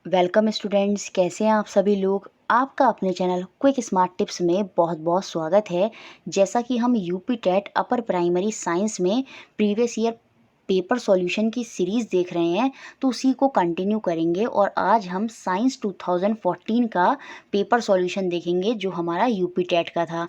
Welcome students, कैसे हैं आप सभी लोग। आपका अपने चैनल क्विक स्मार्ट टिप्स में बहुत बहुत स्वागत है। जैसा कि हम UP TET upper primary science में प्रीवियस ईयर पेपर सॉल्यूशन की सीरीज़ देख रहे हैं, तो उसी को कंटिन्यू करेंगे और आज हम साइंस 2014 का पेपर सॉल्यूशन देखेंगे जो हमारा यूपी टेट का था।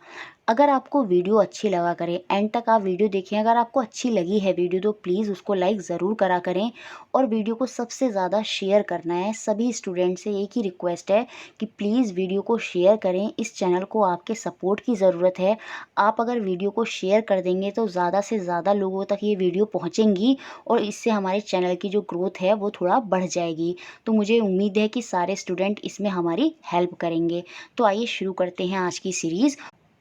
अगर आपको वीडियो अच्छी लगा करें, एंड तक आप वीडियो देखें। अगर आपको अच्छी लगी है वीडियो तो प्लीज़ उसको लाइक ज़रूर करा करें और वीडियो को सबसे ज़्यादा शेयर करना है। सभी स्टूडेंट से एक ही रिक्वेस्ट है कि प्लीज़ वीडियो को शेयर करें। इस चैनल को आपके सपोर्ट की ज़रूरत है। आप अगर वीडियो को शेयर कर देंगे तो ज़्यादा से ज़्यादा लोगों तक ये वीडियो पहुँचेंगी और इससे हमारे चैनल की जो ग्रोथ है वो थोड़ा बढ़ जाएगी। तो मुझे उम्मीद है कि सारे स्टूडेंट इसमें हमारी हेल्प करेंगे। तो आइए शुरू करते हैं आज की सीरीज़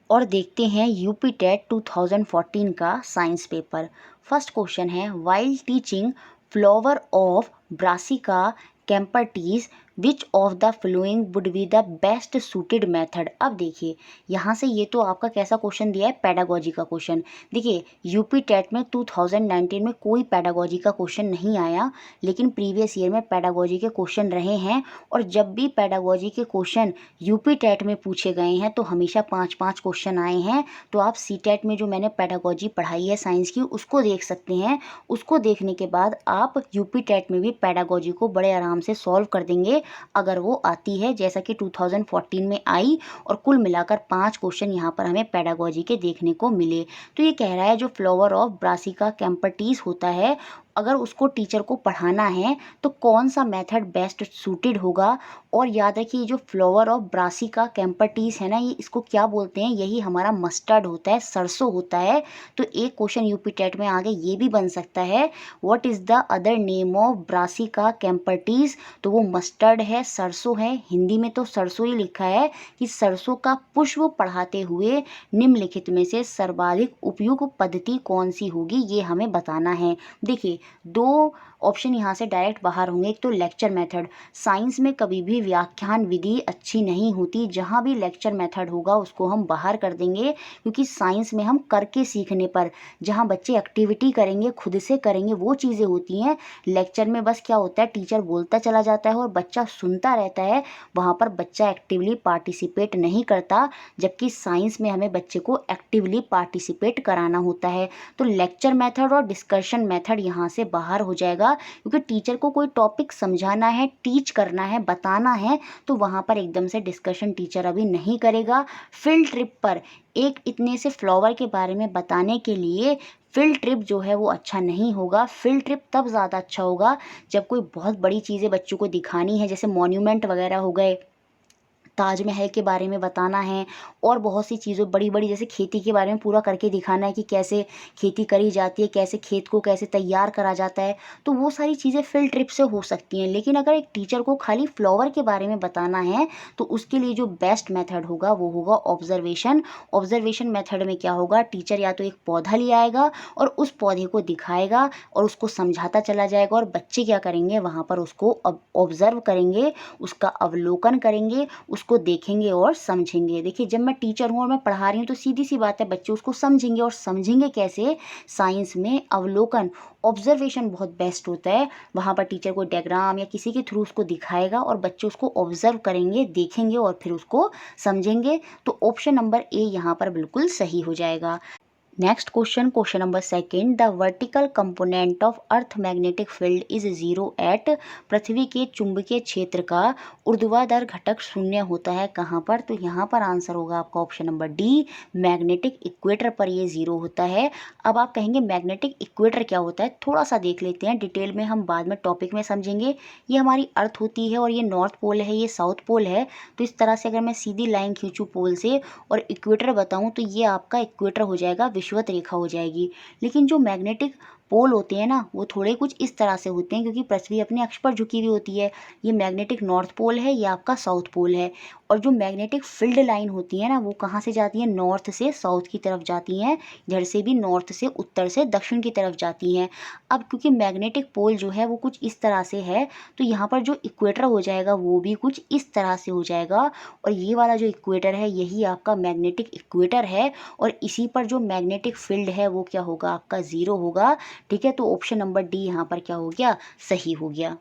और देखते हैं यूपी टेट 2014 का साइंस पेपर। फर्स्ट क्वेश्चन है, while teaching flower of brassica campestris which of the following would be the best suited method. अब देखिए यहाँ से ये तो आपका कैसा क्वेश्चन दिया है, पेडागोजी का क्वेश्चन। देखिए यूपी टेट में 2019 में कोई पेडागोजी का क्वेश्चन नहीं आया, लेकिन प्रीवियस ईयर में पेडागोजी के क्वेश्चन रहे हैं। और जब भी पेडागोजी के क्वेश्चन यूपी टेट में पूछे गए हैं तो हमेशा 5-5 क्वेश्चन आए हैं। तो आप सी टेट में जो मैंने पेडागोजी पढ़ाई है साइंस की उसको देख सकते हैं। उसको देखने के बाद आप यूपी टेट में भी पेडागोजी को बड़े आराम से सॉल्व कर देंगे अगर वो आती है, जैसा कि 2014 में आई। और कुल मिलाकर 5 क्वेश्चन यहाँ पर हमें पेडागोजी के देखने को मिले। तो ये कह रहा है जो फ्लावर ऑफ ब्रासिका कैम्पर्टीज होता है, अगर उसको टीचर को पढ़ाना है तो कौन सा मेथड बेस्ट सूटेड होगा। और याद रखिए जो फ्लावर ऑफ ब्रासिका कैम्पर्टीज है ना, ये इसको क्या बोलते हैं, यही हमारा मस्टर्ड होता है, सरसों होता है। तो एक क्वेश्चन यूपी टेट में आगे ये भी बन सकता है, what is the other name of brassica campestris. तो वो मस्टर्ड है, सरसों है। हिंदी में तो सरसों ही लिखा है कि सरसों का पुष्प पढ़ाते हुए निम्नलिखित में से सर्वाधिक उपयुक्त पद्धति कौन सी होगी, ये हमें बताना है। देखिए दो ऑप्शन यहाँ से डायरेक्ट बाहर होंगे। एक तो लेक्चर मेथड। साइंस में कभी भी व्याख्यान विधि अच्छी नहीं होती, जहाँ भी लेक्चर मेथड होगा उसको हम बाहर कर देंगे, क्योंकि साइंस में हम करके सीखने पर, जहाँ बच्चे एक्टिविटी करेंगे, खुद से करेंगे, वो चीज़ें होती हैं। लेक्चर में बस क्या होता है, टीचर बोलता चला जाता है और बच्चा सुनता रहता है, वहाँ पर बच्चा एक्टिवली पार्टिसिपेट नहीं करता। जबकि साइंस में हमें बच्चे को एक्टिवली पार्टिसिपेट कराना होता है। तो लेक्चर मेथड और डिस्कशन मेथड यहाँ से बाहर हो जाएगा, क्योंकि टीचर को कोई टॉपिक समझाना है, टीच करना है, बताना है, तो वहाँ पर एकदम से डिस्कशन टीचर अभी नहीं करेगा। फील्ड ट्रिप पर एक इतने से फ्लावर के बारे में बताने के लिए फील्ड ट्रिप जो है वो अच्छा नहीं होगा। फील्ड ट्रिप तब ज़्यादा अच्छा होगा जब कोई बहुत बड़ी चीज़ें बच्चों को दिखानी है, जैसे मॉन्यूमेंट वगैरह हो गए, ताजमहल के बारे में बताना है, और बहुत सी चीज़ों बड़ी बड़ी, जैसे खेती के बारे में पूरा करके दिखाना है कि कैसे खेती करी जाती है, कैसे खेत को कैसे तैयार करा जाता है। तो वो सारी चीज़ें फील्ड ट्रिप से हो सकती हैं। लेकिन अगर एक टीचर को खाली फ्लावर के बारे में बताना है तो उसके लिए जो बेस्ट मेथड होगा वो होगा ऑब्जर्वेशन। ऑब्जर्वेशन मेथड में क्या होगा, टीचर या तो एक पौधा ले आएगा और उस पौधे को दिखाएगा और उसको समझाता चला जाएगा, और बच्चे क्या करेंगे, वहाँ पर उसको ऑब्जर्व करेंगे, उसका अवलोकन करेंगे, उसको देखेंगे और समझेंगे। देखिए जब मैं टीचर हूँ और मैं पढ़ा रही हूँ तो सीधी सी बात है, बच्चे उसको समझेंगे, और समझेंगे कैसे, साइंस में अवलोकन, ऑब्जर्वेशन बहुत बेस्ट होता है। वहाँ पर टीचर को डायग्राम या किसी के थ्रू उसको दिखाएगा और बच्चे उसको ऑब्जर्व करेंगे, देखेंगे और फिर उसको समझेंगे। तो ऑप्शन नंबर ए यहाँ पर बिल्कुल सही हो जाएगा। Next question, question number second, the vertical component of earth magnetic field is zero at. पृथ्वी के चुंबकीय क्षेत्र का ऊर्ध्वाधर घटक शून्य होता है कहाँ पर। तो यहाँ पर आंसर होगा आपका option number D, magnetic equator पर ये जीरो होता है। अब आप कहेंगे मैग्नेटिक इक्वेटर क्या होता है, थोड़ा सा देख लेते हैं डिटेल में, हम बाद में टॉपिक में समझेंगे। ये हमारी अर्थ होती है और ये नॉर्थ पोल है, ये साउथ पोल है। तो इस तरह से अगर मैं सीधी लाइन खींचूँ पोल से और इक्वेटर बताऊँ तो ये आपका इक्वेटर हो जाएगा, विषुवत रेखा हो जाएगी। लेकिन जो मैग्नेटिक पोल होते हैं ना, वो थोड़े कुछ इस तरह से होते हैं, क्योंकि पृथ्वी अपने अक्ष पर झुकी हुई होती है। ये मैग्नेटिक नॉर्थ पोल है, ये आपका साउथ पोल है। और जो मैग्नेटिक फील्ड लाइन होती है ना, वो कहाँ से जाती है, नॉर्थ से साउथ की तरफ जाती हैं, इधर से भी नॉर्थ से उत्तर से दक्षिण की तरफ जाती हैं। अब क्योंकि मैग्नेटिक पोल जो है वो कुछ इस तरह से है, तो यहाँ पर जो इक्वेटर हो जाएगा वो भी कुछ इस तरह से हो जाएगा। और ये वाला जो इक्वेटर है यही आपका मैग्नेटिक इक्वेटर है, और इसी पर जो मैग्नेटिक फील्ड है वो क्या होगा, आपका ज़ीरो होगा। ठीक है, तो ऑप्शन नंबर डी यहाँ पर क्या हो गया, सही हो गया।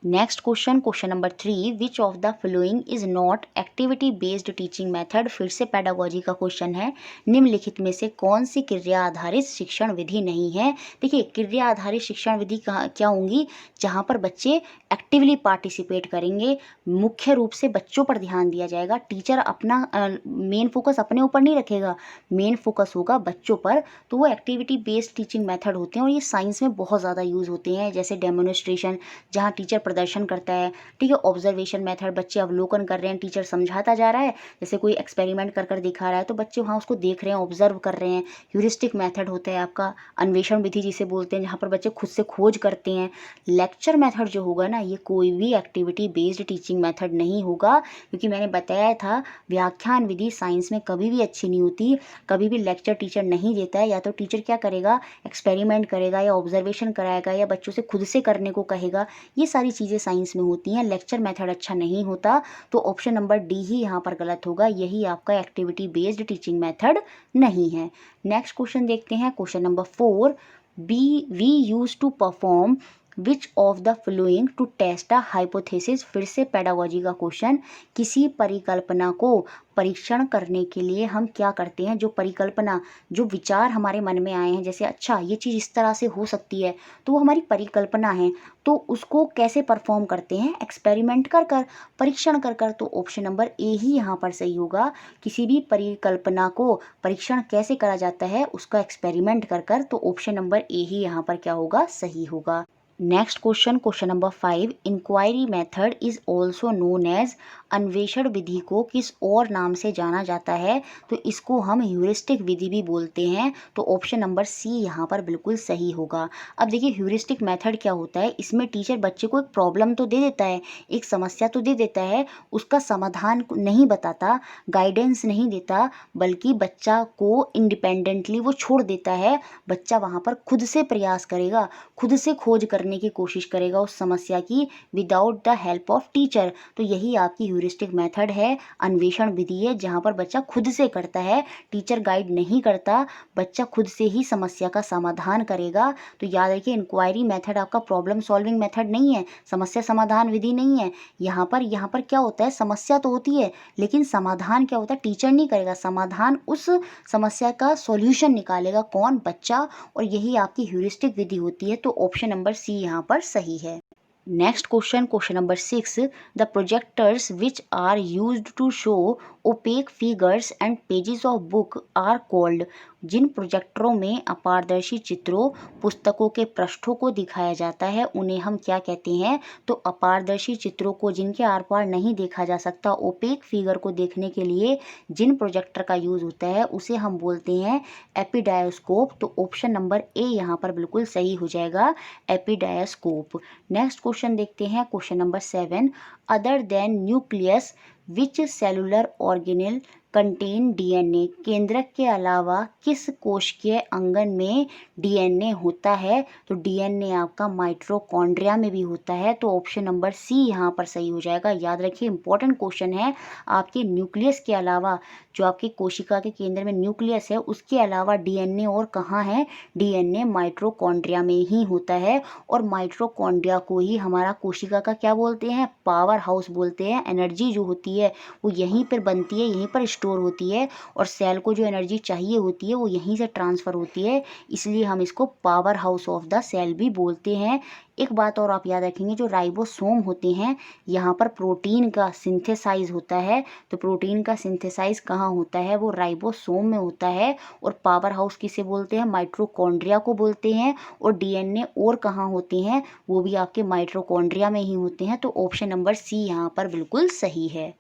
Next question, question number 3, which of the following is not activity based teaching method. फिर से पेडागोजी का क्वेश्चन है, निम्नलिखित में से कौन सी क्रिया आधारित शिक्षण विधि नहीं है। देखिए, क्रिया आधारित शिक्षण विधि क्या होंगी, जहाँ पर बच्चे एक्टिवली पार्टिसिपेट करेंगे, मुख्य रूप से बच्चों पर ध्यान दिया जाएगा, टीचर अपना मेन फोकस अपने ऊपर नहीं रखेगा, मेन फोकस होगा बच्चों पर, तो वो एक्टिविटी बेस्ड टीचिंग मेथड होते हैं और ये साइंस में बहुत ज़्यादा यूज़ होते हैं, जैसे डेमोन्स्ट्रेशन जहाँ टीचर प्रदर्शन करता है, ठीक है, ऑब्जर्वेशन मेथड बच्चे अवलोकन कर रहे हैं, टीचर समझाता जा रहा है, जैसे कोई एक्सपेरिमेंट कर दिखा रहा है तो बच्चे वहाँ उसको देख रहे हैं, ऑब्जर्व कर रहे हैं। ह्यूरिस्टिक मेथड होता है आपका, अन्वेषण विधि जिसे बोलते हैं, जहाँ पर बच्चे खुद से खोज करते हैं। लेक्चर मेथड जो होगा ना, ये कोई भी एक्टिविटी बेस्ड टीचिंग मेथड नहीं होगा, क्योंकि मैंने बताया था व्याख्यान विधि साइंस में कभी भी अच्छी नहीं होती, कभी भी लेक्चर टीचर नहीं देता है, या तो टीचर क्या करेगा, एक्सपेरिमेंट करेगा या ऑब्जर्वेशन कराएगा या बच्चों से खुद से करने को कहेगा, ये सारी चीज़ें साइंस में होती हैं, लेक्चर मेथड अच्छा नहीं होता। तो ऑप्शन नंबर डी ही यहाँ पर गलत होगा, यही आपका एक्टिविटी बेस्ड टीचिंग मेथड नहीं है। नेक्स्ट क्वेश्चन देखते हैं, question number 4, we use to perform which of the following to test a hypothesis. फिर से पेडागोजी का क्वेश्चन, किसी परिकल्पना को परीक्षण करने के लिए हम क्या करते हैं, जो परिकल्पना, जो विचार हमारे मन में आए हैं, जैसे अच्छा ये चीज़ इस तरह से हो सकती है, तो वो हमारी परिकल्पना है, तो उसको कैसे परफॉर्म करते हैं, एक्सपेरिमेंट कर परीक्षण कर। तो ऑप्शन नंबर ए ही यहाँ पर सही होगा, किसी भी परिकल्पना को परीक्षण कैसे करा जाता है, उसका एक्सपेरिमेंट कर। तो ऑप्शन नंबर ए ही यहाँ पर क्या होगा, सही होगा। Next question, question number 5, inquiry method is also known as. अन्वेषण विधि को किस और नाम से जाना जाता है, तो इसको हम ह्यूरिस्टिक विधि भी बोलते हैं। तो ऑप्शन नंबर सी यहाँ पर बिल्कुल सही होगा। अब देखिए, ह्यूरिस्टिक मेथड क्या होता है, इसमें टीचर बच्चे को एक प्रॉब्लम तो दे देता है, एक समस्या तो दे देता है, उसका समाधान नहीं बताता, गाइडेंस नहीं देता, बल्कि बच्चा को इंडिपेंडेंटली वो छोड़ देता है, बच्चा वहाँ पर खुद से प्रयास करेगा, खुद से खोज करने की कोशिश करेगा उस समस्या की, without the help of teacher. तो यही आपकी ह्यूरिस्टिक मेथड है, अन्वेषण विधि है, जहाँ पर बच्चा खुद से करता है, टीचर गाइड नहीं करता, बच्चा खुद से ही समस्या का समाधान करेगा। तो याद रखिए, इंक्वायरी मेथड आपका प्रॉब्लम सॉल्विंग मेथड नहीं है, समस्या समाधान विधि नहीं है। यहाँ पर क्या होता है, समस्या तो होती है, लेकिन समाधान क्या होता है, टीचर नहीं करेगा, समाधान उस समस्या का सॉल्यूशन निकालेगा कौन, बच्चा, और यही आपकी ह्यूरिस्टिक विधि होती है। तो ऑप्शन नंबर सी यहाँ पर सही है। Next question, question number 6, the projectors which are used to show opaque figures and pages of book are called. जिन प्रोजेक्टरों में अपारदर्शी चित्रों, पुस्तकों के पृष्ठों को दिखाया जाता है, उन्हें हम क्या कहते हैं, तो अपारदर्शी चित्रों को जिनके आर पार नहीं देखा जा सकता, ओपेक फिगर को देखने के लिए जिन प्रोजेक्टर का यूज़ होता है, उसे हम बोलते हैं एपिडायोस्कोप। तो ऑप्शन नंबर ए यहाँ पर बिल्कुल सही हो जाएगा, एपिडायोस्कोप। नेक्स्ट क्वेश्चन देखते हैं, question number 7, other than nucleus which cellular organelle contain DNA. केंद्रक के अलावा किस कोशिकीय अंगन में डीएनए होता है, तो डीएनए आपका माइटोकॉन्ड्रिया में भी होता है। तो ऑप्शन नंबर सी यहाँ पर सही हो जाएगा। याद रखिए, इंपॉर्टेंट क्वेश्चन है, आपके न्यूक्लियस के अलावा, जो आपकी कोशिका के केंद्र में न्यूक्लियस है, उसके अलावा डीएनए और कहाँ है, डीएनए माइटोकॉन्ड्रिया में ही होता है, और माइटोकॉन्ड्रिया को ही हमारा कोशिका का क्या बोलते हैं, पावर हाउस बोलते हैं। एनर्जी जो होती है वो यहीं पर बनती है, यहीं पर स्टोर होती है, और सेल को जो एनर्जी चाहिए होती है वो यहीं से ट्रांसफ़र होती है, इसलिए हम इसको power house of the cell भी बोलते हैं। एक बात और आप याद रखेंगे, जो राइबोसोम होते हैं, यहाँ पर प्रोटीन का सिंथेसाइज होता है, तो प्रोटीन का सिंथेसाइज कहाँ होता है, वो राइबोसोम में होता है। और पावर हाउस किसे बोलते हैं, माइटोकॉन्ड्रिया को बोलते हैं। और डीएनए और कहाँ होते हैं, वो भी आपके माइटोकॉन्ड्रिया में ही होते हैं। तो ऑप्शन नंबर सी यहाँ पर बिल्कुल सही है।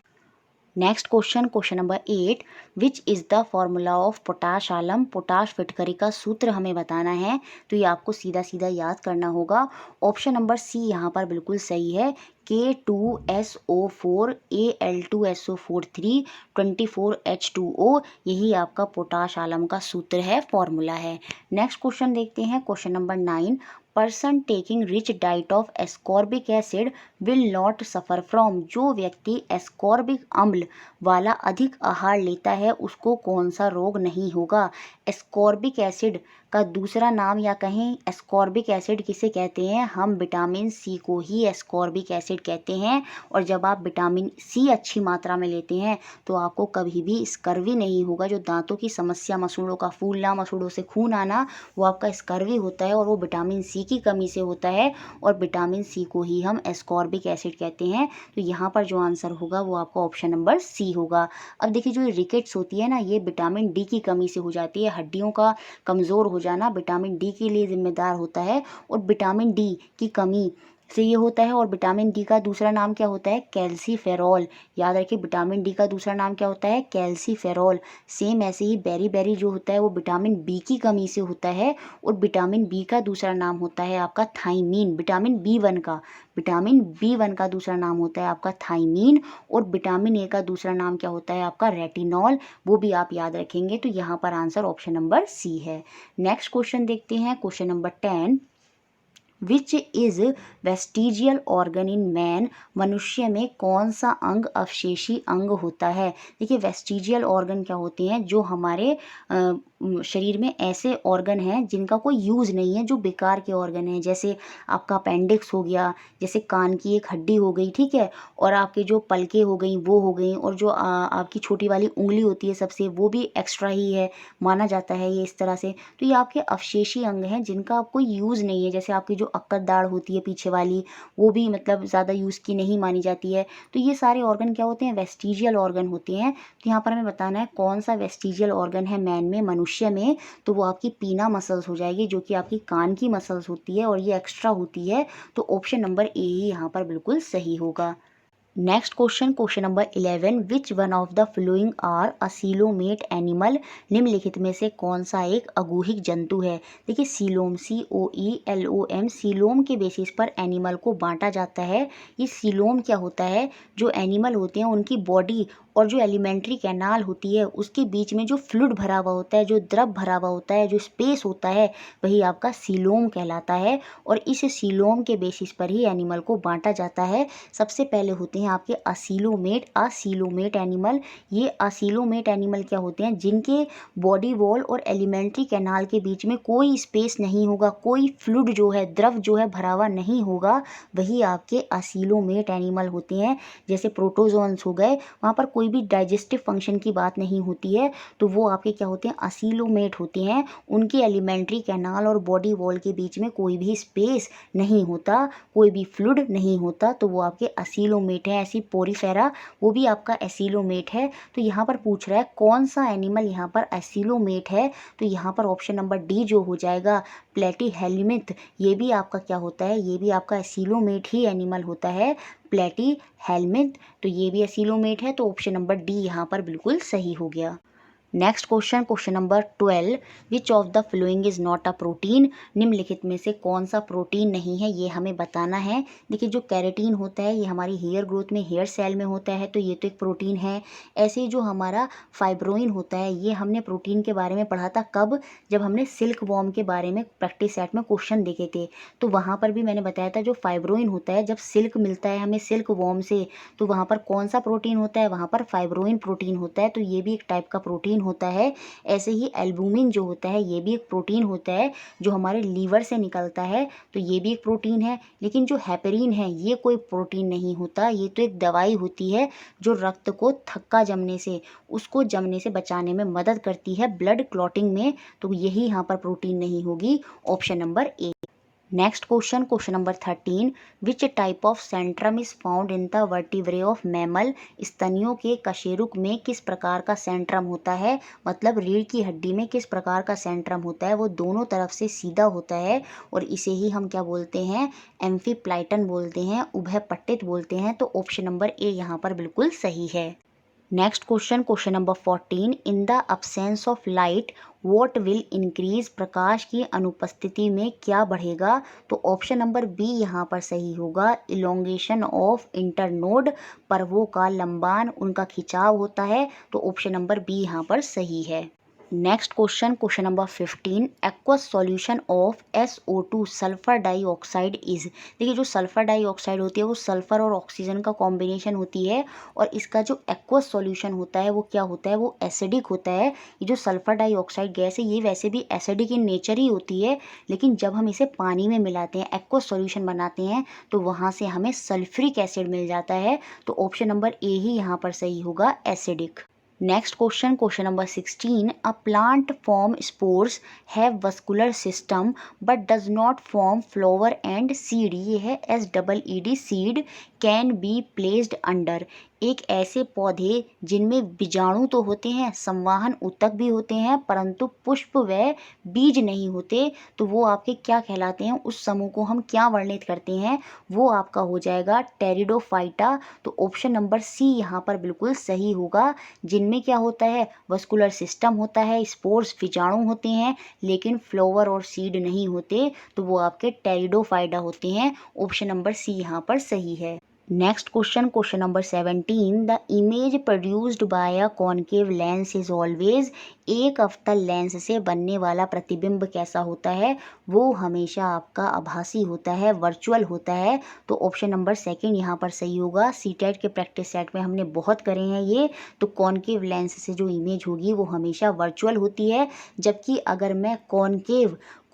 Next question, question number 8, which is the formula of potash Alam. Potash फिटकरी का सूत्र हमें बताना है, तो ये आपको सीधा सीधा याद करना होगा। ऑप्शन नंबर सी यहाँ पर बिल्कुल सही है, K2SO4 Al2SO4 3 24H2O, यही आपका पोटाश आलम का सूत्र है, फॉर्मूला है। नेक्स्ट क्वेश्चन देखते हैं, question number 9, person taking rich diet of ascorbic acid will not suffer from. जो व्यक्ति एस्कॉर्बिक अम्ल वाला अधिक आहार लेता है, उसको कौन सा रोग नहीं होगा। एस्कॉर्बिक एसिड का दूसरा नाम या कहें एस्कॉर्बिक एसिड किसे कहते हैं, हम विटामिन सी को ही एस्कॉर्बिक एसिड कहते हैं। और जब आप विटामिन सी अच्छी मात्रा में लेते हैं तो आपको कभी भी स्कर्वी नहीं होगा। जो दांतों की समस्या, मसूड़ों का फूलना, मसूड़ों से खून आना, वो आपका स्कर्वी होता है और वो विटामिन सी की कमी से होता है। और विटामिन सी को ही हम एस्कॉर्बिक एसिड कहते हैं। तो यहाँ पर जो आंसर होगा वो आपका ऑप्शन नंबर सी होगा। अब देखिए जो रिकेट्स होती है ना, ये विटामिन डी की कमी से हो जाती है। हड्डियों का कमज़ोर हो जाना विटामिन डी के लिए जिम्मेदार होता है और विटामिन डी की कमी से ये होता है। और विटामिन डी का दूसरा नाम क्या होता है, कैल्सीफेरॉल। याद रखिए विटामिन डी का दूसरा नाम क्या होता है, कैल्सीफेरॉल। सेम ऐसे ही बेरी जो होता है वो विटामिन बी की कमी से होता है। और विटामिन बी का दूसरा नाम होता है आपका थाइमीन। विटामिन बी वन का दूसरा नाम होता है आपका थाइमीन। और विटामिन ए का दूसरा नाम क्या होता है आपका, रेटिनॉल। वो भी आप याद रखेंगे। तो यहाँ पर आंसर ऑप्शन नंबर सी है। नेक्स्ट क्वेश्चन देखते हैं, question number 10। Which is vestigial organ in man. मनुष्य में कौन सा अंग अवशेषी अंग होता है। देखिए वेस्टिजियल ऑर्गन क्या होते हैं, जो हमारे शरीर में ऐसे ऑर्गन हैं जिनका कोई यूज़ नहीं है, जो बेकार के ऑर्गन हैं। जैसे आपका अपेंडिक्स हो गया, जैसे कान की एक हड्डी हो गई, ठीक है, और आपके जो पलकें हो गई वो हो गई, और जो आपकी छोटी वाली उंगली होती है सबसे, वो भी एक्स्ट्रा ही है, माना जाता है ये इस तरह से। तो ये आपके अवशेषी अंग हैं जिनका आपको यूज़ नहीं है। जैसे आपकी जो अक्कड़ दाढ़ होती है पीछे वाली, वो भी मतलब ज़्यादा यूज़ की नहीं मानी जाती है। तो ये सारे ऑर्गन क्या होते हैं, वेस्टिजियल ऑर्गन होते हैं। तो यहाँ पर हमें बताना है कौन सा वेस्टिजियल ऑर्गन है मैन में, मनुष्य में। तो वो आपकी पीना मसल्स हो जाएगी, जो कि आपकी कान की मसल्स होती है और ये एक्स्ट्रा होती है। तो ऑप्शन नंबर ए ही यहाँ पर बिल्कुल सही होगा। Next question, question number 11। Which one of the following are a coelomate animal. निम्नलिखित में से कौन सा एक अगूहिक जंतु है। देखिए सीलोम, COELOM, सीलोम के बेसिस पर एनिमल को बांटा जाता है। ये सीलोम क्या होता है, जो एनिमल होते हैं उनकी बॉडी और जो एलिमेंट्री कैनाल होती है उसके बीच में जो फ्लूइड भरा हुआ होता है, जो द्रव भरा हुआ होता है, जो स्पेस होता है, वही आपका सीलोम कहलाता है। और इस सीलोम के बेसिस पर ही एनिमल को बांटा जाता है। सबसे पहले होते हैं आपके असीलोमेट एनिमल। ये असीलोमेट एनिमल क्या होते हैं, जिनके बॉडी वॉल और एलिमेंट्री कैनाल के बीच में कोई स्पेस नहीं होगा, कोई फ्लूइड जो है, द्रव जो है भरा हुआ नहीं होगा, वही आपके असीलोमेट एनिमल होते हैं। जैसे प्रोटोजोन्स हो गए, वहाँ पर कोई भी डाइजेस्टिव फंक्शन की बात नहीं होती है, तो वो आपके क्या होते हैं, असीलोमेट होते हैं। उनके एलिमेंट्री कैनाल और बॉडी वॉल के बीच में कोई भी स्पेस नहीं होता, कोई भी फ्लूइड नहीं होता, तो वो आपके असीलोमेट है। ऐसी पोरीफेरा, वो भी आपका एसीलोमेट है। तो यहाँ पर पूछ रहा है कौन सा एनिमल यहाँ पर एसीलोमेट है। तो यहाँ पर ऑप्शन नंबर डी जो हो जाएगा, प्लेटीहेल्मिंथ। ये भी आपका क्या होता है, ये भी आपका एसीलोमेट ही एनिमल होता है, प्लेटीहेल्मिंथ। तो ये भी एसीलोमेट है। तो ऑप्शन नंबर डी यहाँ पर बिल्कुल सही हो गया। Next question, question number 12। Which of the following is not a protein. निम्नलिखित में से कौन सा प्रोटीन नहीं है, ये हमें बताना है। देखिए जो कैरेटीन होता है ये हमारी हेयर ग्रोथ में, हेयर सेल में होता है, तो ये तो एक प्रोटीन है। ऐसे ही जो हमारा फाइब्रोइन होता है, ये हमने प्रोटीन के बारे में पढ़ा था कब, जब हमने सिल्क वॉर्म के बारे में प्रैक्टिस सेट में क्वेश्चन देखे थे। तो वहाँ पर भी मैंने बताया था जो फाइब्रोइन होता है, जब सिल्क मिलता है हमें सिल्क वॉर्म से, तो वहाँ पर कौन सा प्रोटीन होता है, वहाँ पर फाइब्रोइन प्रोटीन होता है। तो ये भी एक टाइप का प्रोटीन होता है। ऐसे ही एल्बुमिन जो होता है, ये भी एक प्रोटीन होता है जो हमारे लीवर से निकलता है, तो ये भी एक प्रोटीन है। लेकिन जो हेपेरिन है ये कोई प्रोटीन नहीं होता, ये तो एक दवाई होती है जो रक्त को थक्का जमने से, उसको जमने से बचाने में मदद करती है, ब्लड क्लॉटिंग में। तो यही यहाँ पर प्रोटीन नहीं होगी, option number A. Next question, question number 13। Which type of centrum is found in the vertebrae of mammal. स्तनियों के कशेरुक में किस प्रकार का सेंट्रम होता है, मतलब रीढ़ की हड्डी में किस प्रकार का सेंट्रम होता है, वो दोनों तरफ से सीधा होता है। और इसे ही हम क्या बोलते हैं, एम्फीप्लाइटन बोलते हैं, उभयपट्टित बोलते हैं। तो ऑप्शन नंबर ए यहाँ पर बिल्कुल सही है। Next question, question number 14। In the absence of light what will increase. प्रकाश की अनुपस्थिति में क्या बढ़ेगा। तो ऑप्शन नंबर बी यहाँ पर सही होगा, इलोंगेशन ऑफ इंटरनोड। पर्वों का लंबान, उनका खिंचाव होता है। तो ऑप्शन नंबर बी यहाँ पर सही है। Next question number 15, aqueous solution of SO2 sulphur dioxide is. देखिए जो सल्फर डाइऑक्साइड होती है वो सल्फर और ऑक्सीजन का कॉम्बिनेशन होती है, और इसका जो एक्वस सॉल्यूशन होता है वो क्या होता है, वो एसिडिक होता है। ये जो सल्फर डाइऑक्साइड गैस है ये वैसे भी एसिडिक इन नेचर ही होती है, लेकिन जब हम इसे पानी में मिलाते हैं, एक्वस सॉल्यूशन बनाते हैं, तो वहाँ से हमें सल्फ्रिक एसिड मिल जाता है। तो ऑप्शन नंबर ए ही यहाँ पर सही होगा, acidic. Next question number 16, a plant form spores have vascular system but does not form flower and seed. ये है SEED, seed can be placed under. एक ऐसे पौधे जिनमें बीजाणु तो होते हैं, संवाहन ऊतक भी होते हैं, परंतु पुष्प व बीज नहीं होते, तो वो आपके क्या कहलाते हैं, उस समूह को हम क्या वर्णित करते हैं, वो आपका हो जाएगा टेरिडोफाइटा। तो ऑप्शन नंबर सी यहाँ पर बिल्कुल सही होगा, जिनमें क्या होता है, वस्कुलर सिस्टम होता है, स्पोर्स बीजाणु होते हैं, लेकिन फ्लावर और सीड नहीं होते, तो वो आपके टेरिडोफाइटा होते हैं। ऑप्शन नंबर सी यहाँ पर सही है। Next question number 17, the image produced by a concave lens is always. एक अवतल लेंस से बनने वाला प्रतिबिंब कैसा होता है, वो हमेशा आपका आभासी होता है, वर्चुअल होता है। तो ऑप्शन नंबर सेकंड यहाँ पर सही होगा। सीटेट के प्रैक्टिस सेट में हमने बहुत करे हैं ये। तो कॉनकेव लेंस से जो इमेज होगी वो हमेशा वर्चुअल होती है, जबकि अगर मैं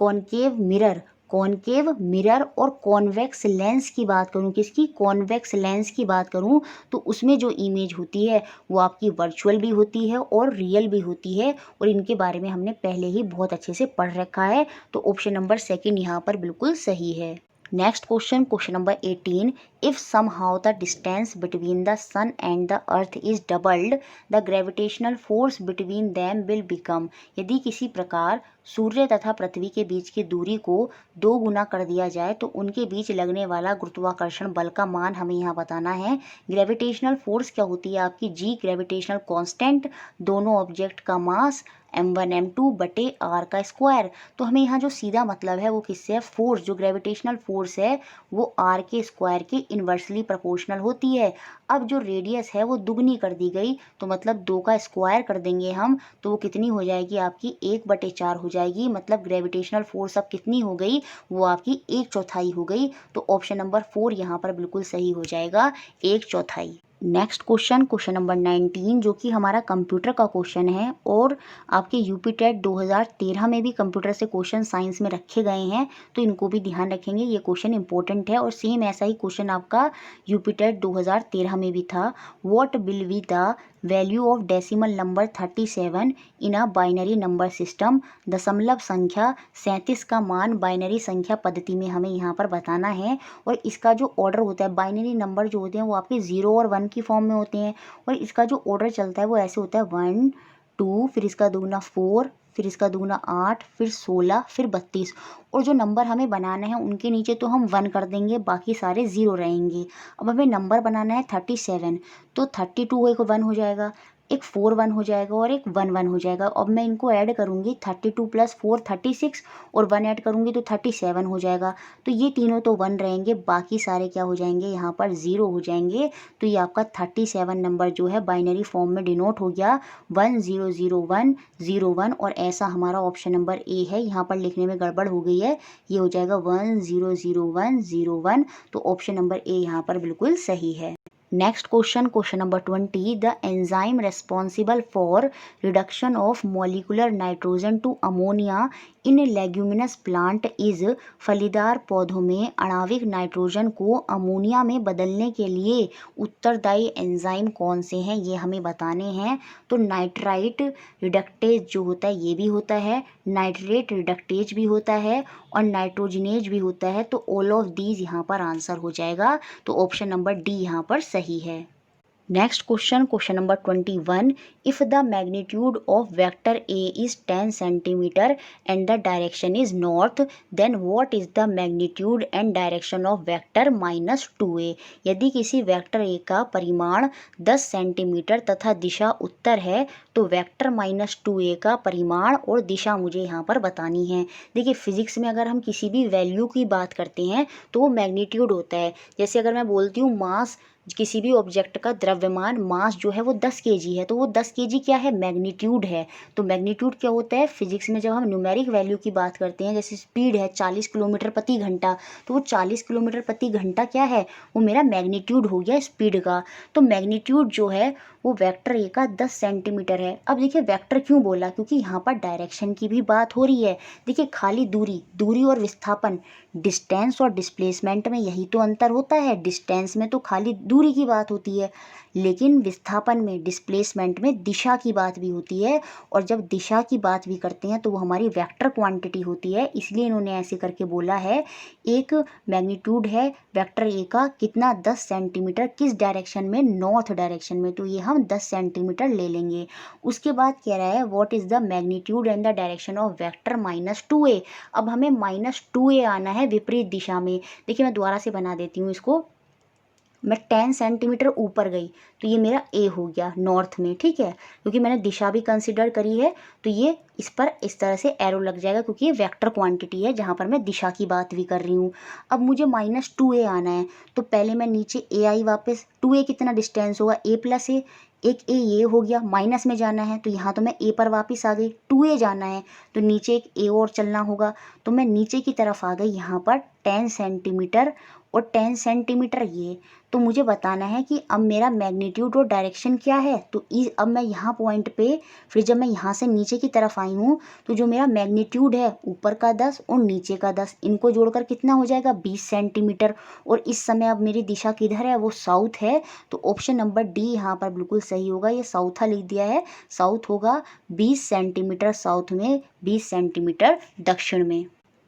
कॉनकेव मिरर और कॉन्वेक्स लेंस की बात करूं, किसकी, कॉन्वेक्स लेंस की बात करूं, तो उसमें जो इमेज होती है वो आपकी वर्चुअल भी होती है और रियल भी होती है, और इनके बारे में हमने पहले ही बहुत अच्छे से पढ़ रखा है। तो ऑप्शन नंबर सेकंड यहाँ पर बिल्कुल सही है। Next question number 18, if somehow the distance between the sun and the earth is doubled the gravitational force between them will become. यदि किसी प्रकार सूर्य तथा पृथ्वी के बीच की दूरी को 2 गुना कर दिया जाए तो उनके बीच लगने वाला गुरुत्वाकर्षण बल का मान हमें यहाँ बताना है। ग्रेविटेशनल फोर्स क्या होती है आपकी, जी ग्रेविटेशनल कांस्टेंट, दोनों ऑब्जेक्ट का मास m1 m2 बटे r का स्क्वायर। तो हमें यहाँ जो सीधा मतलब है वो किससे है, फोर्स, जो ग्रेविटेशनल फोर्स है वो r के स्क्वायर के इन्वर्सली प्रोपोर्शनल होती है। अब जो रेडियस है वो दुगनी कर दी गई, तो मतलब 2 का स्क्वायर कर देंगे हम, तो वो कितनी हो जाएगी आपकी, 1/4 हो जाएगी। मतलब ग्रेविटेशनल फोर्स अब कितनी हो गई, वो आपकी 1/4 हो गई। तो ऑप्शन नंबर 4 यहाँ पर बिल्कुल सही हो जाएगा, 1/4। नेक्स्ट क्वेश्चन नंबर 19, जो कि हमारा कंप्यूटर का क्वेश्चन है, और आपके यूपी टेट 2013 में भी कंप्यूटर से क्वेश्चन साइंस में रखे गए हैं, तो इनको भी ध्यान रखेंगे, ये क्वेश्चन इंपॉर्टेंट है। और सेम ऐसा ही क्वेश्चन आपका यूपी टेट 2013 में भी था। What will be the value of decimal number 37 in a binary number system. दशमलव संख्या 37 का मान बाइनरी संख्या पद्धति में हमें यहाँ पर बताना है। और इसका जो ऑर्डर होता है, बाइनरी नंबर जो होते हैं वो आपके 0 और 1 की फॉर्म में होते हैं, और इसका जो ऑर्डर चलता है वो ऐसे होता है 1 2, फिर इसका दुगना 4, फिर इसका दुगना 8, फिर 16, फिर 32। और जो नंबर हमें बनाना है उनके नीचे तो हम 1 कर देंगे, बाकी सारे 0 रहेंगे। अब हमें नंबर बनाना है 37, तो 32 एक 1 हो जाएगा, एक 4 1 हो जाएगा, और एक 1 1 हो जाएगा। अब मैं इनको ऐड करूँगी, 32 + 4 36, और 1 ऐड करूँगी तो 37 हो जाएगा। तो ये तीनों तो 1 रहेंगे, बाकी सारे क्या हो जाएंगे, यहाँ पर 0 हो जाएंगे। तो ये आपका 37 नंबर जो है बाइनरी फॉर्म में डिनोट हो गया 100101, और ऐसा हमारा ऑप्शन नंबर ए है। यहाँ पर लिखने में गड़बड़ हो गई है, ये हो जाएगा 100101। तो ऑप्शन नंबर ए यहाँ पर बिल्कुल सही है। Next question number 20, the enzyme responsible for reduction of molecular nitrogen to ammonia in leguminous plant is. फलीदार पौधों में आणविक नाइट्रोजन को अमोनिया में बदलने के लिए उत्तरदायी एंजाइम कौन से हैं, ये हमें बताने हैं। तो नाइट्राइट रिडक्टेज जो होता है ये भी होता है, नाइट्रेट रिडक्टेज भी होता है, और नाइट्रोजनेज भी होता है। तो ऑल ऑफ दीज यहाँ पर आंसर हो जाएगा। तो ऑप्शन नंबर डी यहाँ पर सही है। Next question number 21, if the magnitude of vector A is 10 centimetre and the direction is north, then what is the magnitude and direction of vector -2a। यदि किसी वेक्टर ए का परिमाण 10 centimetre तथा दिशा उत्तर है, तो वेक्टर -2a का परिमाण और दिशा मुझे यहाँ पर बतानी है। देखिए फिजिक्स में अगर हम किसी भी वैल्यू की बात करते हैं तो वो मैग्नीट्यूड होता है। जैसे अगर मैं बोलती हूँ मास किसी भी ऑब्जेक्ट का द्रव्यमान मास जो है वो 10 केजी है, तो वो 10 केजी क्या है, मैग्नीट्यूड है। तो मैग्नीट्यूड क्या होता है, फिजिक्स में जब हम न्यूमेरिक वैल्यू की बात करते हैं, जैसे स्पीड है 40 किलोमीटर प्रति घंटा, तो वो 40 किलोमीटर प्रति घंटा क्या है, वो मेरा मैग्नीट्यूड हो गया स्पीड का। तो मैग्नीट्यूड जो है वो वेक्टर ए का 10 सेंटीमीटर है। अब देखिए वेक्टर क्यों बोला, क्योंकि यहाँ पर डायरेक्शन की भी बात हो रही है। देखिए खाली दूरी, दूरी और विस्थापन, डिस्टेंस और डिस्प्लेसमेंट में यही तो अंतर होता है। डिस्टेंस में तो खाली दूरी की बात होती है, लेकिन विस्थापन में, डिस्प्लेसमेंट में दिशा की बात भी होती है। और जब दिशा की बात भी करते हैं तो वो हमारी वेक्टर क्वांटिटी होती है, इसलिए इन्होंने ऐसे करके बोला है। एक मैग्नीट्यूड है वेक्टर ए का कितना, 10 सेंटीमीटर, किस डायरेक्शन में, नॉर्थ डायरेक्शन में, तो ये हम 10 सेंटीमीटर ले लेंगे। उसके बाद कह रहा है what is the magnitude and the direction of vector -2a। अब हमें -2a आना है विपरीत दिशा में। देखिए मैं दोबारा से बना देती हूँ इसको। मैं 10 सेंटीमीटर ऊपर गई तो ये मेरा ए हो गया नॉर्थ में, ठीक है, क्योंकि मैंने दिशा भी कंसिडर करी है। तो ये इस पर इस तरह से एरो लग जाएगा, क्योंकि ये वेक्टर क्वांटिटी है जहाँ पर मैं दिशा की बात भी कर रही हूँ। अब मुझे -2a आना है, तो पहले मैं नीचे ए आई वापस, 2a कितना डिस्टेंस होगा, a + a, एक ए ये हो गया, माइनस में जाना है तो यहाँ तो मैं ए पर वापस आ गई, 2a जाना है तो नीचे एक ए और चलना होगा, तो मैं नीचे की तरफ आ गई यहाँ पर 10 सेंटीमीटर और 10 सेंटीमीटर ये। तो मुझे बताना है कि अब मेरा मैग्नीट्यूड और डायरेक्शन क्या है। तो अब मैं यहाँ पॉइंट पे, फिर जब मैं यहाँ से नीचे की तरफ आई हूँ तो जो मेरा मैग्नीट्यूड है ऊपर का 10 और नीचे का 10, इनको जोड़कर कितना हो जाएगा, 20 सेंटीमीटर। और इस समय अब मेरी दिशा किधर है, वो साउथ है। तो ऑप्शन नंबर डी यहाँ पर बिल्कुल सही होगा, ये साउथा लिख दिया है, साउथ होगा 20 सेंटीमीटर साउथ में, 20 सेंटीमीटर दक्षिण में।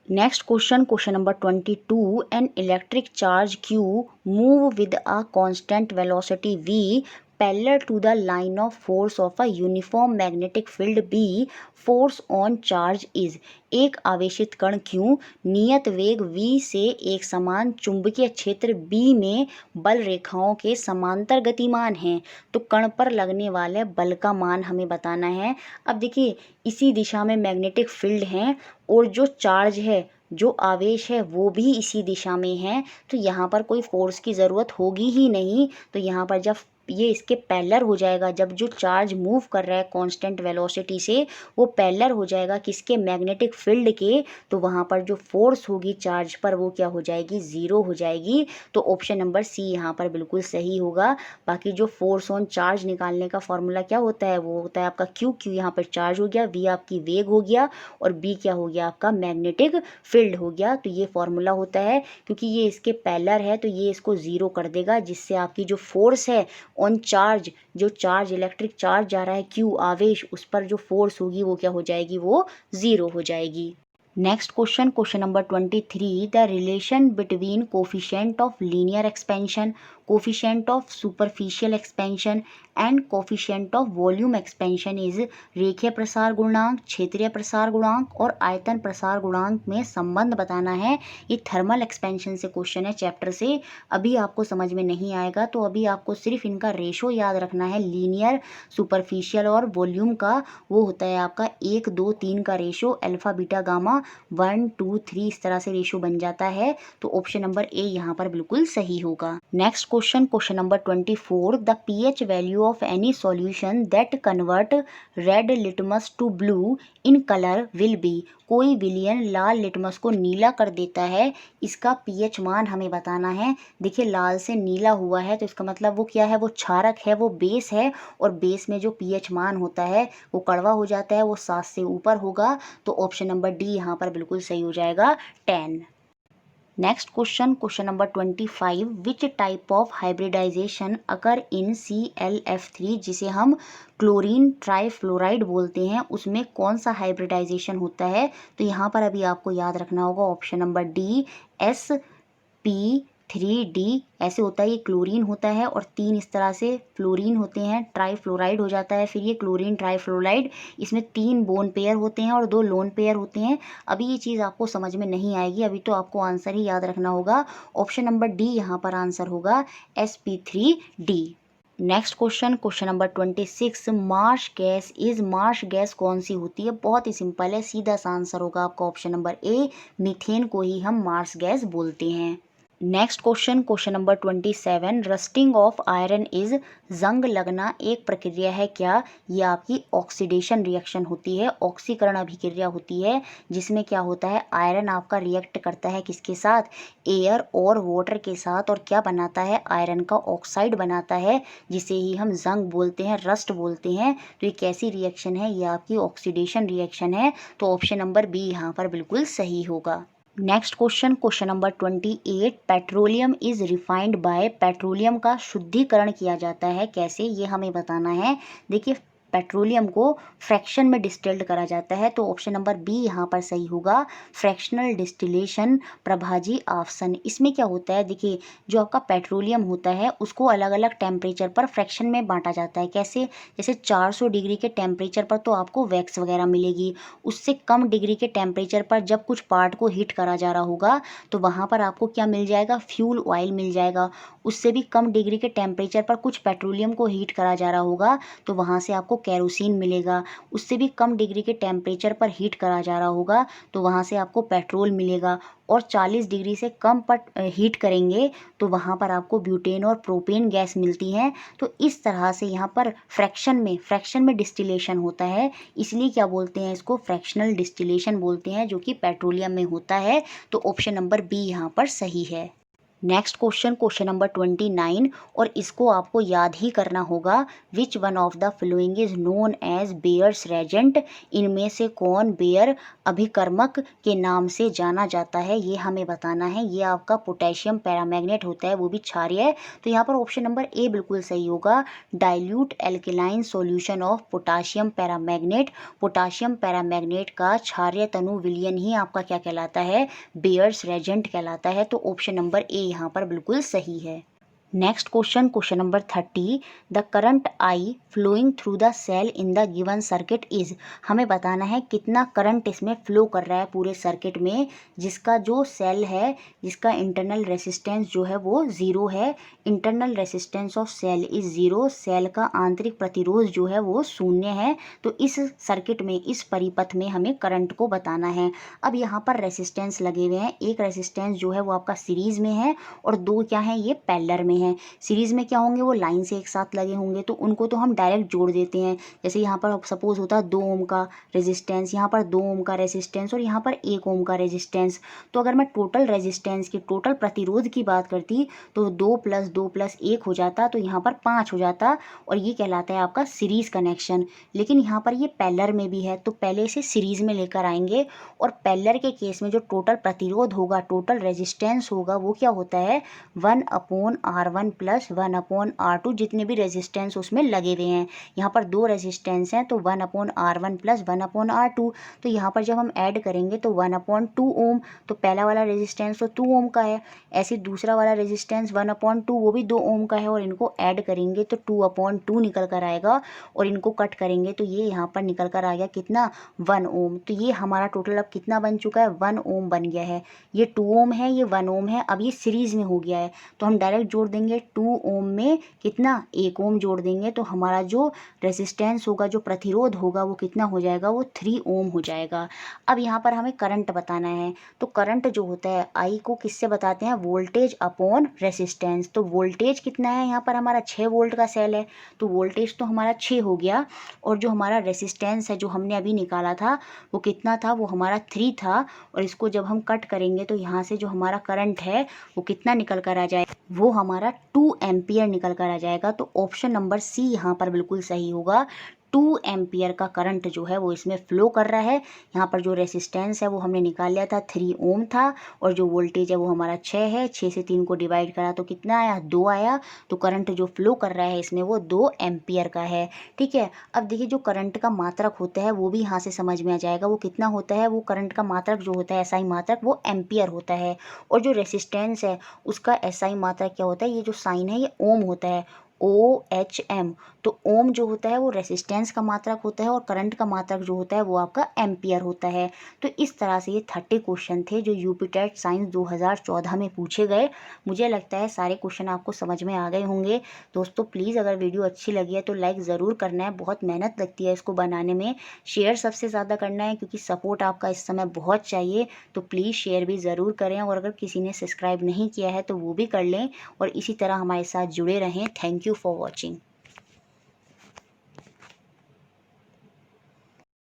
Next question, question number 22, an electric charge Q move with a constant velocity V parallel to the line of force of a uniform magnetic field B, force on charge is। एक आवेशित कण Q नियत वेग V से एक समान चुंबकीय क्षेत्र B में बल रेखाओं के समांतर गतिमान हैं। तो कण पर लगने वाले बल का मान हमें बताना है। अब देखिए इसी दिशा में मैग्नेटिक फील्ड है और जो चार्ज है, जो आवेश है वो भी इसी दिशा में है, तो यहाँ पर कोई फोर्स की ज़रूरत होगी ही नहीं। तो यहाँ पर जब ये इसके पैरेलल हो जाएगा, जब जो चार्ज मूव कर रहा है कांस्टेंट वेलोसिटी से, वो पैरेलल हो जाएगा किसके, मैग्नेटिक फील्ड के, तो वहाँ पर जो फोर्स होगी चार्ज पर वो क्या हो जाएगी, ज़ीरो हो जाएगी। तो ऑप्शन नंबर सी यहाँ पर बिल्कुल सही होगा। बाकी जो फोर्स ऑन चार्ज निकालने का फॉर्मूला क्या होता है, वो होता है आपका क्यू यहाँ पर चार्ज हो गया, वी आपकी वेग हो गया, और बी क्या हो गया आपका मैग्नेटिक फील्ड हो गया। तो ये फॉर्मूला होता है, क्योंकि ये इसके पैरेलल है तो ये इसको ज़ीरो कर देगा, जिससे आपकी जो फोर्स है ऑन चार्ज, जो चार्ज इलेक्ट्रिक चार्ज जा रहा है क्यू आवेश, उस पर जो फोर्स होगी वो क्या हो जाएगी, वो ज़ीरो हो जाएगी। Next question, question number 23, the relation between coefficient of linear expansion, coefficient of superficial expansion and coefficient of volume expansion is. रेखीय प्रसार गुणांक, क्षेत्रीय प्रसार गुणांक और आयतन प्रसार गुणांक में संबंध बताना है। ये थर्मल एक्सपेंशन से क्वेश्चन है चैप्टर से। अभी आपको समझ में नहीं आएगा तो अभी आपको सिर्फ इनका रेशो याद रखना है, लीनियर, सुपरफिशियल और वॉल्यूम का। वो होता है आपका 1 2 3 का रेशो, अल्फा बीटा गामा 1 2 3 इस तरह से रेशो बन जाता है। तो ऑप्शन नंबर ए यहाँ पर बिल्कुल सही होगा। Next question, question number 24, the pH value of any solution that convert red litmus to blue in colour will be. कोई विलयन लाल लिटमस को नीला कर देता है, इसका pH मान हमें बताना है। देखिए लाल से नीला हुआ है तो इसका मतलब वो क्या है, वो क्षारक है, वो बेस है, और बेस में जो pH मान होता है वो कड़वा हो जाता है, वो 7 से ऊपर होगा। तो ऑप्शन नंबर डी यहाँ पर बिल्कुल सही हो जाएगा, 10। Next question, question number 25, which type of hybridization occur in ClF3, जिसे हम क्लोरीन ट्राइफ्लोराइड बोलते हैं, उसमें कौन सा हाइब्रिडाइजेशन होता है। तो यहाँ पर अभी आपको याद रखना होगा ऑप्शन नंबर डी, sp3d ऐसे होता है। ये क्लोरीन होता है और 3 इस तरह से फ्लोरीन होते हैं, ट्राइफ्लोराइड हो जाता है, फिर ये क्लोरीन ट्राइफ्लोराइड। इसमें 3 बोन पेयर होते हैं और 2 लोन पेयर होते हैं। अभी ये चीज़ आपको समझ में नहीं आएगी, अभी तो आपको आंसर ही याद रखना होगा। ऑप्शन नंबर डी यहाँ पर आंसर होगा, sp3d। Next question, question number 26, Marsh gas is. Marsh gas कौन सी होती है, बहुत ही सिंपल है, सीधा सा आंसर होगा आपका ऑप्शन नंबर ए, मीथेन को ही हम मार्श गैस बोलते हैं। Next question number 27, rusting of iron is, जंग लगना एक प्रक्रिया है क्या? ये आपकी ऑक्सीडेशन रिएक्शन होती है, ऑक्सीकरण अभिक्रिया होती है, जिसमें क्या होता है, आयरन आपका रिएक्ट करता है किसके साथ, एयर और वाटर के साथ, और क्या बनाता है, आयरन का ऑक्साइड बनाता है, जिसे ही हम जंग बोलते हैं, रस्ट बोलते हैं। तो ये कैसी रिएक्शन है, ये आपकी ऑक्सीडेशन रिएक्शन है। तो ऑप्शन नंबर बी यहाँ पर बिल्कुल सही होगा। Next question number 28, petroleum is refined by, petroleum का शुद्धिकरण किया जाता है कैसे, ये हमें बताना है। देखिए, पेट्रोलियम को फ्रैक्शन में डिस्टिल्ड करा जाता है, तो ऑप्शन नंबर बी यहाँ पर सही होगा, फ्रैक्शनल डिस्टिलेशन। प्रभाजी आफसन, इसमें क्या होता है, देखिए जो आपका पेट्रोलियम होता है उसको अलग अलग टेम्परेचर पर फ्रैक्शन में बांटा जाता है। कैसे, जैसे 400 डिग्री के टेम्परेचर पर तो आपको वैक्स वगैरह मिलेगी, उससे कम डिग्री के टेम्परेचर पर जब कुछ पार्ट को हीट करा जा रहा होगा तो वहाँ पर आपको क्या मिल जाएगा, फ्यूल ऑयल मिल जाएगा। उससे भी कम डिग्री के टेम्परेचर पर कुछ पेट्रोलियम को हीट करा जा रहा होगा तो वहाँ से आपको केरोसिन मिलेगा। उससे भी कम डिग्री के टेम्परेचर पर हीट करा जा रहा होगा तो वहाँ से आपको पेट्रोल मिलेगा। और 40 डिग्री से कम पर हीट करेंगे तो वहाँ पर आपको ब्यूटेन और प्रोपेन गैस मिलती हैं। तो इस तरह से यहाँ पर फ्रैक्शन में डिस्टिलेशन होता है, इसलिए क्या बोलते हैं इसको, फ्रैक्शनल डिस्टिलेशन बोलते हैं, जो कि पेट्रोलियम में होता है। तो ऑप्शन नंबर बी यहाँ पर सही है। नेक्स्ट क्वेश्चन नंबर 29, और इसको आपको याद ही करना होगा, which one of the following is known as Baeyer's reagent, इनमें से कौन बेयर अभिकर्मक के नाम से जाना जाता है, ये हमें बताना है। ये आपका पोटेशियम पैरामैग्नेट होता है, वो भी क्षारीय है। तो यहाँ पर ऑप्शन नंबर ए बिल्कुल सही होगा, dilute alkaline solution of potassium paramagnet. Potassium paramagnet का क्षारीय तनु विलयन ही आपका क्या कहलाता है, बेयर्स रेजेंट कहलाता है। तो ऑप्शन नंबर ए यहाँ पर बिल्कुल सही है। Next question number 30, the current I flowing through the cell in the given circuit is, हमें बताना है कितना करंट इसमें फ्लो कर रहा है पूरे सर्किट में, जिसका जो सेल है, जिसका इंटरनल रेसिस्टेंस जो है वो ज़ीरो है। Internal resistance of cell is zero, cell का आंतरिक प्रतिरोध जो है वो शून्य है। तो इस सर्किट में, इस परिपथ में हमें करंट को बताना है। अब यहाँ पर रेसिस्टेंस लगे हुए हैं, एक रेसिस्टेंस जो है वो आपका सीरीज में है और दो क्या है, ये पैरेलल में है। सीरीज में क्या होंगे, वो लाइन से एक साथ लगे होंगे, तो उनको तो हम डायरेक्ट जोड़ देते हैं। जैसे यहाँ पर सपोज होता है 2 ओम का रेजिस्टेंस, यहाँ पर 2 ओम का रेजिस्टेंस और यहाँ पर 1 ओम का रेजिस्टेंस। तो अगर मैं टोटल रेजिस्टेंस की, टोटल प्रतिरोध की बात करती तो 2 + 2 + 1 हो जाता, तो यहाँ पर 5 हो जाता, और ये कहलाता है आपका सीरीज कनेक्शन। लेकिन यहाँ पर ये पैरेलल में भी है, तो पहले इसे सीरीज में लेकर आएंगे, और पैरेलल के केस में जो टोटल प्रतिरोध होगा, टोटल रेजिस्टेंस होगा, वो क्या होता है, 1/R1 + 1/R2, जितने भी रेजिस्टेंस उसमें लगे हुए हैं। यहाँ पर 2 रेजिस्टेंस हैं, तो 1/R1 + 1/R2। तो यहाँ पर जब हम ऐड करेंगे तो 1/2 ओम, तो पहला वाला रेजिस्टेंस तो 2 ओम का है, ऐसे दूसरा वाला रेजिस्टेंस 1/2 वो भी 2 ओम का है, और इनको ऐड करेंगे तो 2/2 निकल कर आएगा, और इनको कट करेंगे तो ये यहाँ पर निकल कर आ गया कितना, 1 ओम। तो ये हमारा टोटल अब कितना बन चुका है, 1 ओम बन गया है। ये 2 ओम है, ये 1 ओम है, अब ये सीरीज में हो गया है, तो हम डायरेक्ट जोड़ देंगे 2 ओम में कितना, 1 ओम जोड़ देंगे, तो हमारा जो रेजिस्टेंस होगा, जो प्रतिरोध होगा, वो कितना हो जाएगा, वो 3 ओम हो जाएगा। अब यहाँ पर हमें करंट बताना है, तो करंट जो होता है, आई को किससे बताते हैं, वोल्टेज अपॉन रेसिस्टेंस। तो वोल्टेज कितना है, यहाँ पर हमारा 6 वोल्ट का सेल है, तो वोल्टेज तो हमारा 6 हो गया, और जो हमारा रेसिस्टेंस है जो हमने अभी निकाला था वो कितना था, वो हमारा 3 था, और इसको जब हम कट करेंगे तो यहाँ से जो हमारा करंट है वो कितना निकल कर आ जाएगा, वो हमारा 2 एम्पियर निकल कर आ जाएगा। तो ऑप्शन नंबर सी यहाँ पर बिल्कुल सही होगा, 2 एम्पियर का करंट जो है वो इसमें फ्लो कर रहा है। यहाँ पर जो रेसिस्टेंस है वो हमने निकाल लिया था, 3 ओम था, और जो वोल्टेज है वो हमारा 6 है, 6 से 3 को डिवाइड करा तो कितना आया, 2 आया। तो करंट जो फ्लो कर रहा है इसमें वो 2 एम्पियर का है। ठीक है, अब देखिए जो करंट का मात्रक होता है वो भी यहाँ से समझ में आ जाएगा, वो कितना होता है, वो करंट का मात्रक जो होता है, एसआई मात्रक, वो एम्पियर होता है। और जो रेसिस्टेंस है उसका एसआई मात्रक क्या होता है, ये जो साइन है ये ओम होता है। OHM। तो ओम जो होता है वो रेसिस्टेंस का मात्रक होता है और करंट का मात्रक जो होता है वो आपका एम्पियर होता है। तो इस तरह से ये 30 क्वेश्चन थे जो यूपी टेट साइंस 2014 में पूछे गए। मुझे लगता है सारे क्वेश्चन आपको समझ में आ गए होंगे। दोस्तों प्लीज़ अगर वीडियो अच्छी लगी है तो लाइक ज़रूर करना है, बहुत मेहनत लगती है इसको बनाने में। शेयर सबसे ज़्यादा करना है क्योंकि सपोर्ट आपका इस समय बहुत चाहिए। तो प्लीज़ शेयर भी ज़रूर करें और अगर किसी ने सब्सक्राइब नहीं किया है तो वो भी कर लें और इसी तरह हमारे साथ जुड़े रहें। Thank you for watching.